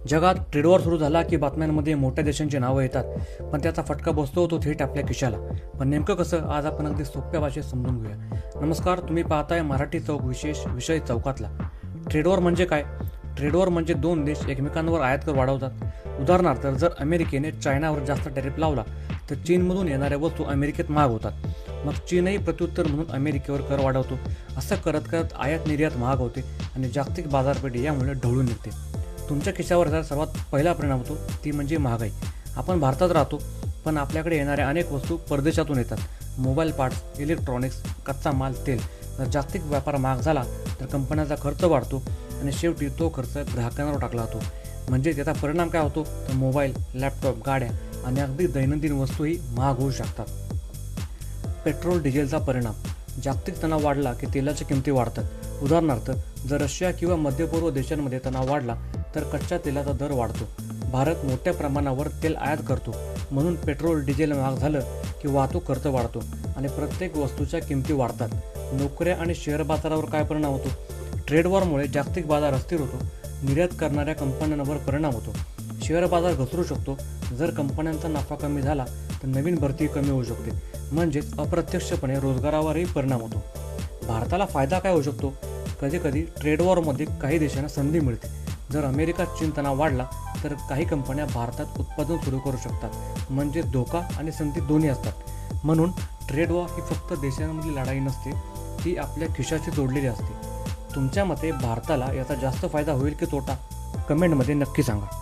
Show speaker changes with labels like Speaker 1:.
Speaker 1: जगात trade war सुरू झाला की बातम्यांमध्ये मोठ्या देशांची नावं येतात, पण त्याचा फटका बसतो तो थेट आपल्या खिशाला. पण नेमकं कसं, आज आपण अगदी सोप्या भाषेत समजून घेऊया. नमस्कार, तुम्ही पाहताय मराठी चौक, विशेष विषय चौकातला. ट्रेड वॉर म्हणजे काय? ट्रेड वॉर म्हणजे दोन देश एकमेकांवर आयात कर वाढवतात. उदाहरणार्थ, जर अमेरिकेने चायनावर जास्त टॅरिफ लावला तर चीनमधून येणाऱ्या वस्तू अमेरिकेत महाग होतात. मग चीनही प्रत्युत्तर म्हणून अमेरिकेवर कर वाढवतो. असं करत करत आयात निर्यात महाग होते आणि जागतिक बाजारपेठ यामुळे ढवळून निघते. तुमच्या खिशावर जर सर्वात पहिला परिणाम होतो ती म्हणजे महागाई. आपण भारतात राहतो, पण आपल्याकडे येणाऱ्या अनेक वस्तू परदेशातून येतात. मोबाईल पार्ट्स, इलेक्ट्रॉनिक्स, कच्चा माल, तेल. जर जागतिक व्यापार महाग झाला तर कंपन्यांचा खर्च वाढतो आणि शेवटी तो खर्च ग्राहकांवर टाकला जातो. म्हणजे त्याचा परिणाम काय होतो तर मोबाईल, लॅपटॉप, गाड्या आणि अगदी दैनंदिन वस्तूही महाग होऊ शकतात. पेट्रोल डिझेलचा परिणाम. जागतिक तणाव वाढला की तेलाच्या किमती वाढतात. उदाहरणार्थ, जर रशिया किंवा मध्यपूर्व देशांमध्ये तणाव वाढला तर कच्च्या तेलाचा दर वाढतो. भारत मोठ्या प्रमाणावर तेल आयात करतो, म्हणून पेट्रोल डिझेल महाग झालं की वाहतूक खर्च वाढतो आणि प्रत्येक वस्तूच्या किमती वाढतात. नोकऱ्या आणि शेअर बाजारावर काय परिणाम होतो? ट्रेड वॉरमुळे जागतिक बाजार अस्थिर होतो. निर्यात करणाऱ्या कंपन्यांवर परिणाम होतो. शेअर बाजार घसरू शकतो. जर कंपन्यांचा नफा कमी झाला तर नवीन भरती कमी होऊ शकते. म्हणजेच अप्रत्यक्षपणे रोजगारावरही परिणाम होतो. भारताला फायदा काय होऊ शकतो? कधीकधी ट्रेड वॉरमध्ये काही देशांना संधी मिळते. जर अमेरिका चीन तणाव वाढला तर काही कंपन्या भारतात उत्पादन सुरू करू शकतात. म्हणजे धोका आणि संधी दोन्ही असतात. म्हणून ट्रेड वॉर ही फक्त देशांमधली लढाई नसते, ती आपल्या खिशाशी जोडलेली असते. तुमच्या मते भारताला याचा जास्त फायदा होईल की तोटा? कमेंटमध्ये नक्की सांगा.